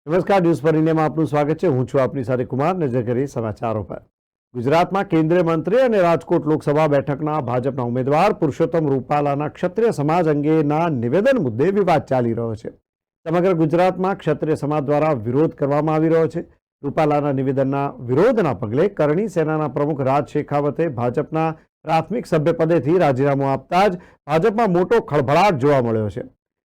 નમસ્કાર, ન્યૂઝ પર ઇન્ડિયામાં આપનું સ્વાગત છે. હું છું આપની સાથે કુમાર. નજર કરીએ સમાચારો પર. ગુજરાતમાં કેન્દ્રીય મંત્રી અને રાજકોટ લોકસભા બેઠકના ભાજપના ઉમેદવાર પુરુષોત્તમ રૂપાલાના ક્ષત્રિય સમાજ અંગેના નિવેદન મુદ્દે વિવાદ ચાલી રહ્યો છે. સમગ્ર ગુજરાતમાં ક્ષત્રિય સમાજ દ્વારા વિરોધ કરવામાં આવી રહ્યો છે. રૂપાલાના નિવેદનના વિરોધના પગલે કરણી સેનાના પ્રમુખ રાજ શેખાવતે ભાજપના પ્રાથમિક સભ્યપદેથી રાજીનામું આપતા જ ભાજપમાં મોટો ખળભળાટ જોવા મળ્યો છે.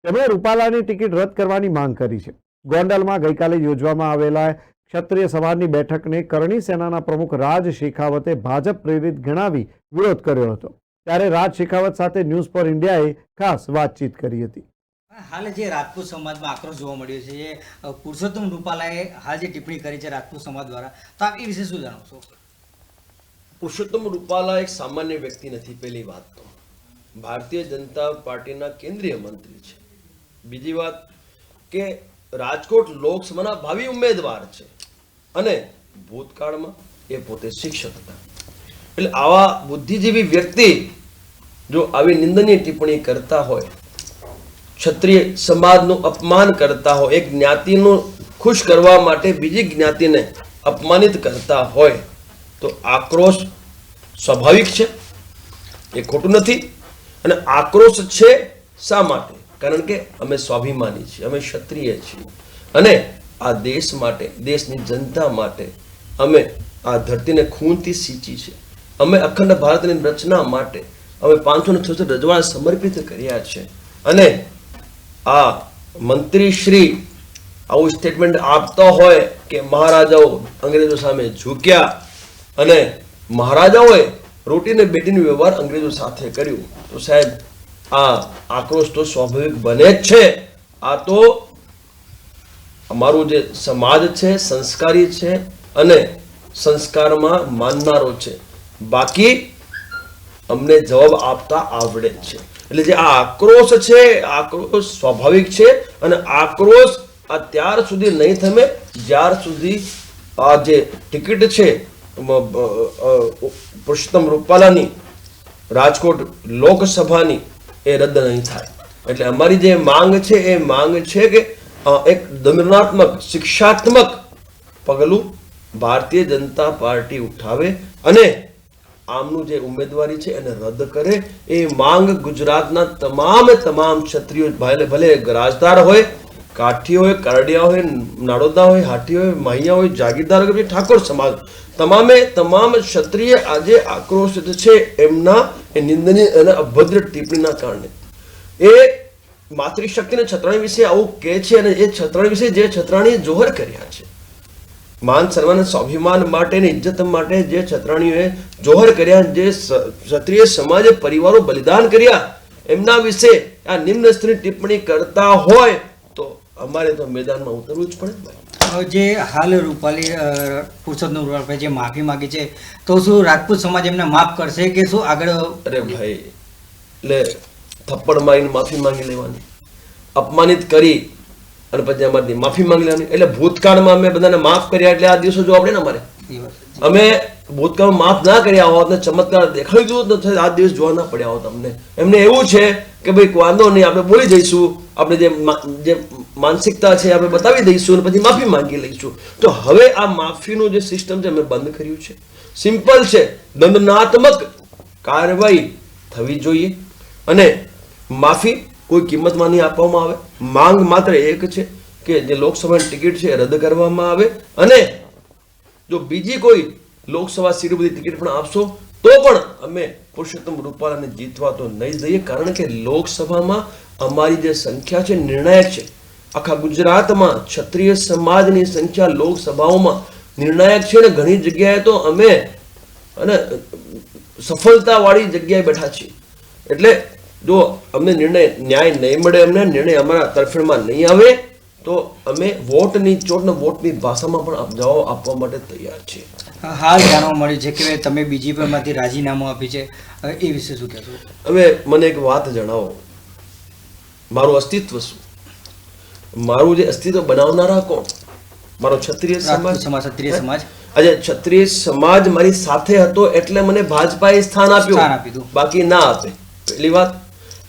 તેમણે રૂપાલાની ટિકિટ રદ કરવાની માંગ કરી છે. ગોંડલમાં ગઈકાલે યોજવામાં આવેલા ક્ષત્રિય સમાજની બેઠકને કરણી સેનાના પ્રમુખ રાજ શેખાવતે ભાજપ પ્રેરિત ગણાવી વિરોધ કર્યો હતો. ત્યારે રાજ શેખાવત સાથે ન્યૂઝ પર ઇન્ડિયાએ ખાસ વાતચીત કરી હતી. હાલ જે રાજપૂત સમાજમાં આક્રોશ જોવા મળ્યો છે, જે પુરુષોત્તમ રૂપાલાએ હાલ જે ટિપ્પણી કરી છે રાજપૂત સમાજ દ્વારા, તો આપ એ વિશે શું જણાવશો? પુરુષોત્તમ રૂપાલા એક સામાન્ય વ્યક્તિ નથી. પહેલી વાત તો ભારતીય જનતા પાર્ટીના કેન્દ્રીય મંત્રી છે. બીજી વાત કે રાજકોટ લોકસભાના ભાવિ ઉમેદવાર છે અને ભૂતકાળમાં એ પોતે શિક્ષક હતા. એટલે આવા બુદ્ધિજીવી વ્યક્તિ જો આવી નિંદનીય ટિપ્પણી કરતા હોય, ક્ષત્રિય સમાજનું અપમાન કરતા હોય, એક જ્ઞાતિનું ખુશ કરવા માટે બીજી જ્ઞાતિને અપમાનિત કરતા હોય તો આક્રોશ સ્વાભાવિક છે, એ ખોટું નથી. અને આક્રોશ છે શા માટે? કારણ કે અમે સ્વાભિમાની છીએ, અમે ક્ષત્રિય છીએ અને આ દેશ માટે, દેશની જનતા માટે અમે આ ધરતીને ખૂનથી સિંચી છે. અમે અખંડ ભારતની રચના માટે અમે 566 રજવાડા સમર્પિત કર્યા છે. અને આ મંત્રી શ્રી આવું સ્ટેટમેન્ટ આપતા હોય કે મહારાજાઓ અંગ્રેજો સામે ઝૂક્યા અને મહારાજાઓએ રોટીને બેટીનો વ્યવહાર અંગ્રેજો સાથે કર્યું, તો સાહેબ આ આક્રોશ તો સ્વાભાવિક બને જ છે. આ તો અમારું જે સમાજ છે સંસ્કારી છે અને સંસ્કારમાં માનનારો છે. બાકી અમને જવાબ આપતા આવડે છે. એટલે જે આ આક્રોશ છે, આક્રોશ સ્વાભાવિક છે અને આક્રોશ આ ત્યાર સુધી નહીં થમે જ્યાર સુધી આ જે ટિકિટ છે પુરુષોત્તમ રૂપાલાની રાજકોટ લોકસભાની એ રદ નહીં થાય. એટલે અમારી જે માંગ છે એ માંગ છે કે એક દંડનાત્મક શિક્ષાત્મક પગલું ભારતીય જનતા પાર્ટી ઉઠાવે અને આમનું જે ઉમેદવારી છે એને રદ કરે. એ માંગ ગુજરાતના તમામ ક્ષત્રિયો, ભલે રાજદાર હોય, કાઠી હોય, કરડિયા હોય, નાડોદા હોય, હાટી હોય, માહિયા હોય, જાગીરદાર હોય, ઠાકોર સમાજ, તમામ ક્ષત્રિય આજે આક્રોશિત છે એમના એ નિંદનીય અને અભદ્ર ટિપ્પણીના કારણે. એ માતૃશક્તિને છત્રાણી વિશે આવું કહે છે અને એ છત્રાણી વિશે જે છત્રાણીએ જોહર કર્યા છે, માન સન્માન સ્વાભિમાન માટે ને ઇજ્જત માટે જે છત્રાણીઓએ જોહર કર્યા, જે ક્ષત્રિય સમાજે પરિવારો બલિદાન કર્યા, એમના વિશે આ નિમ્ન સ્તરની ટિપ્પણી કરતા હોય તો અમારે તો મેદાનમાં ઉતરવું જ પડે. જે હાલ પુરુષોત્તમ રૂપાલાએ જે માફી માંગી છે, તો શું રાજપૂત સમાજ એમને માફ કરશે કે શું આગળ? અરે ભાઈ, એટલે થપ્પડ મારીને માફી માંગી લેવાની, અપમાનિત કરી અને પછી અમારી માફી માંગી લેવાની. એટલે ભૂતકાળમાં અમે બધાને માફ કર્યા એટલે આ દિવસો જોવા પડે ને. અમારે અમે ભૂતકાળમાં માફ ના કર્યા હોત ને ચમત્કાર દેખાડ્યું જ નથી, આ દિવસ જોવા ના પડ્યા હોત અમને. એમને એવું છે કે ભાઈ વાંધો નહીં, આપણે બોલી જઈશું, આપણે જે માનસિકતા છે આપણે બતાવી દઈશું અને પછી માફી માંગી લઈશું. તો હવે આ માફીનું જે સિસ્ટમ છે અમે બંધ કર્યું છે. સિમ્પલ છે, દંડનાત્મક કાર્યવાહી થવી જોઈએ અને માફી કોઈ કિંમતમાં નહીં આપવામાં આવે. માંગ માત્ર એક છે કે જે લોકસભાની ટિકિટ છે એ રદ કરવામાં આવે અને જો બીજી કોઈ લોકસભા સીટ બધી ટિકિટ પણ આપશો તો પણ અમે પુરુષોત્તમ રૂપાલાને જીતવા તો નહીં દઈએ. કારણ કે લોકસભામાં અમારી જે સંખ્યા છે નિર્ણાયક છે. આખા ગુજરાતમાં ક્ષત્રિય સમાજની સંખ્યા લોકસભાઓમાં નિર્ણાયક છે અને ઘણી જગ્યાએ તો અમે અને સફળતાવાળી જગ્યાએ બેઠા છીએ. એટલે જો અમને ન્યાય નહીં મળે, અમને નિર્ણય અમારા તરફેણમાં નહીં આવે તો અમે વોટની ચોટને વોટની ભાષામાં પણ જવાબ આપવા માટે તૈયાર છીએ. હાલ જાણવા મળ્યું છે કે તમે બીજેપીમાંથી રાજીનામું આપ્યું છે, એ વિશે શું કહેશો? હવે મને એક વાત જણાવો, મારું અસ્તિત્વ શું? મારું જે અસ્તિત્વ બનાવનારા કોણ? મારો ક્ષત્રિય સમાજ. આજે ક્ષત્રિય સમાજ મારી સાથે હતો એટલે મને ભાજપાએ સ્થાન આપ્યું, બાકી ના આપે. પહેલી વાત,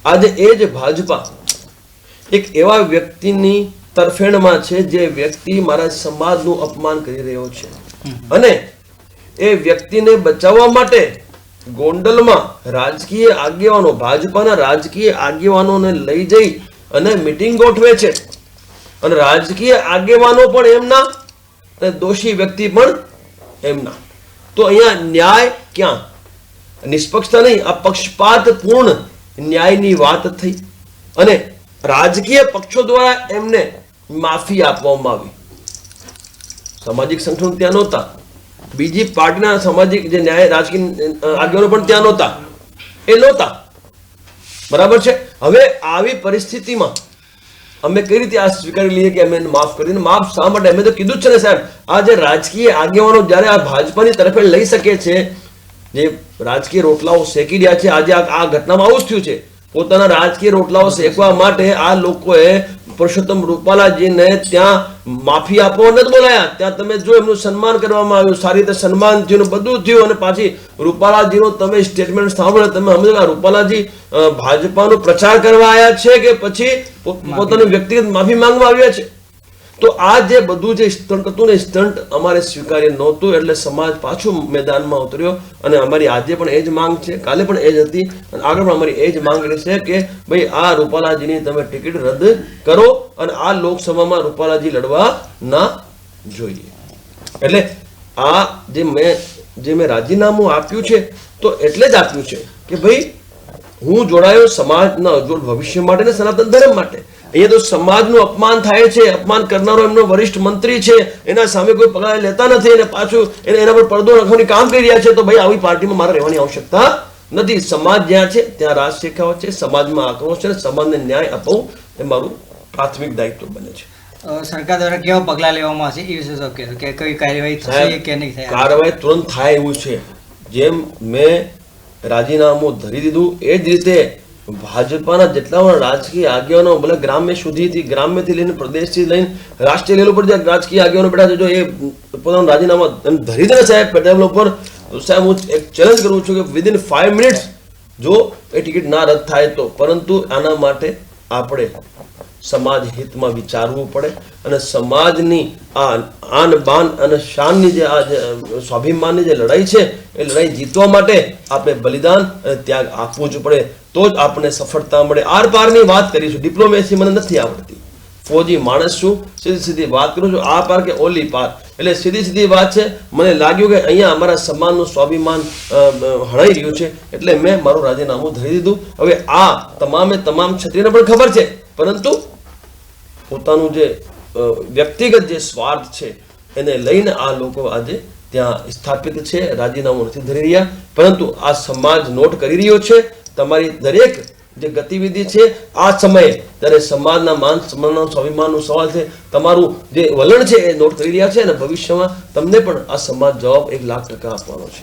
આજે એ જ ભાજપા એક એવા વ્યક્તિની તરફેણમાં છે જે વ્યક્તિ મારા સમાજનું અપમાન કરી રહ્યો છે અને એ વ્યક્તિને બચાવવા માટે ગોંડલમાં રાજકીય આગેવાનો, ભાજપાના રાજકીય આગેવાનોને લઈ જઈ અને મિટિંગ ગોઠવે છે અને રાજકીય આગેવાનો પણ એમના અને દોષી વ્યક્તિ પણ એમના. તો અહીંયા ન્યાય ક્યાં? નિષ્પક્ષતા નહીં, આ પક્ષપાતપૂર્ણ ન્યાયની વાત થઈ અને રાજકીય પક્ષો દ્વારા એમને માફી આપવામાં આવી. સામાજિક સંગઠનો ત્યાં નહોતા, બીજી પાર્ટીના સામાજિક જે ન્યાય રાજકીય આગેવાનો પણ ત્યાં નહોતા, એ નહોતા. બરાબર છે. હવે આવી પરિસ્થિતિમાં અમે કઈ રીતે આ સ્વીકારી લઈએ કે અમે એને માફ કરીને? માફ શા માટે? અમે તો કીધું જ છે ને સાહેબ, આ જે રાજકીય આગેવાનો જ્યારે આ ભાજપાની તરફે લઈ શકે છે, જે રાજકીય રોટલાઓ શેકી રહ્યા છે, આજે આ ઘટનામાં આવું જ થયું છે. પોતાના રાજકીય રોટલાઓ શેકવા માટે આ લોકોએ પુરુષોત્તમ રૂપાલાજીને ત્યાં માફી આપવા નથી બોલાયા. ત્યાં તમે જો એમનું સન્માન કરવામાં આવ્યું, સારી રીતે સન્માન થયું, બધું થયું અને પાછી રૂપાલાજીનું તમે સ્ટેટમેન્ટ સાંભળો, તમે સમજો રૂપાલાજી ભાજપાનો પ્રચાર કરવા આવ્યા છે કે પછી પોતાની વ્યક્તિગત માફી માંગવા આવ્યા છે? તો આ જે બધું જે સ્ટન્ટ હતું ને, સ્ટન્ટ અમારે સ્વીકાર્ય નહોતું, એટલે સમાજ પાછું મેદાનમાં ઉતર્યો અને અમારી આજે પણ એ જ માંગ છે, કાલે પણ એ જ હતી અને આગળ પણ અમારી એ જ માંગ રહેશે કે ભાઈ આ રૂપાલાજીની તમે ટિકિટ રદ કરો અને આ લોકસભામાં રૂપાલાજી લડવા ના જોઈએ. એટલે આ જે મેં રાજીનામું આપ્યું છે તો એટલે જ આપ્યું છે કે ભાઈ હું જોડાયો સમાજના ઉજ્જવળ ભવિષ્ય માટે ને સનાતન ધર્મ માટે. અહીંયા તો સમાજનું અપમાન થાય છે, અપમાન કરનારો એમનો વરિષ્ઠ મંત્રી છે, એના સામે કોઈ પગલાં લેતા નથી અને પાછું એના પર પડદો રાખવાની કામ કરી રહ્યા છે. તો ભાઈ આવી પાર્ટીમાં મારે રહેવાની આવશ્યકતા નથી. સમાજ જ્યાં છે ત્યાં રાજ શેખાવ છે, સમાજમાં આક્રોશ છે અને સમાજને ન્યાય અપાવવું એ મારું પ્રાથમિક દાયિત્વ બને છે. સરકાર દ્વારા કેવા પગલાં લેવામાં આવશે એ વિશે શું કહેશો? કે કઈ કાર્યવાહી થશે કે નહીં થાય? કાર્યવાહી તુરંત થાય એવું છે. જેમ મેં રાજીનામું ધરી દીધું એ જ રીતે ભાજપાના જેટલા પણ રાજકીય આગેવાનો, ભલે ગ્રામ્યથી લઈને પ્રદેશથી લઈને રાષ્ટ્રીય લેવલ પર જે રાજકીય આગેવાનો બેઠા છે, જો એ પોતાનું રાજીનામા ધરી દે સાહેબ પટેલ ઉપર, તો સાહેબ હું એક ચેલેન્જ કરું છું કે વિધિન 5 મિનિટ્સ જો એ ટિકિટ ના રદ થાય તો. પરંતુ આના માટે આપણે સમાજ હિતમાં વિચારવું પડે અને સમાજની આ આન બાન અને શાનની જે આ સ્વાભિમાનની જે લડાઈ છે એ લડાઈ જીતવા માટે આપણે બલિદાન અને ત્યાગ આપવું જ પડે, તો જ આપણને સફળતા મળે. આર પારની વાત કરીશું. ડિપ્લોમેસી મને નથી આવડતી, ફૌજી માણસ છું, સીધી વાત કરું છું. આ પાર કે ઓલી પાર, એટલે સીધી વાત છે. મને લાગ્યું કે અહીંયા અમારા સમાજનું સ્વાભિમાન હણાઈ રહ્યું છે એટલે મેં મારું રાજીનામું ધરી દીધું. હવે આ તમામ ક્ષત્રિયને પણ ખબર છે, પરંતુ પોતાનું જે વ્યક્તિગત જે સ્વાર્થ છે એને લઈને આ લોકો આજે ત્યાં સ્થાપિત છે, રાજીનામું નથી ધરી રહ્યા. પરંતુ આ સમાજ નોટ કરી રહ્યો છે તમારી દરેક જે ગતિવિધિ છે. આ સમયે જ્યારે સમાજના માન સન્માનનો સ્વાભિમાનનો સવાલ છે, તમારું જે વલણ છે એ નોટ કરી રહ્યા છે અને ભવિષ્યમાં તમને પણ આ સમાજ જવાબ 1,00,000% આપવાનો છે.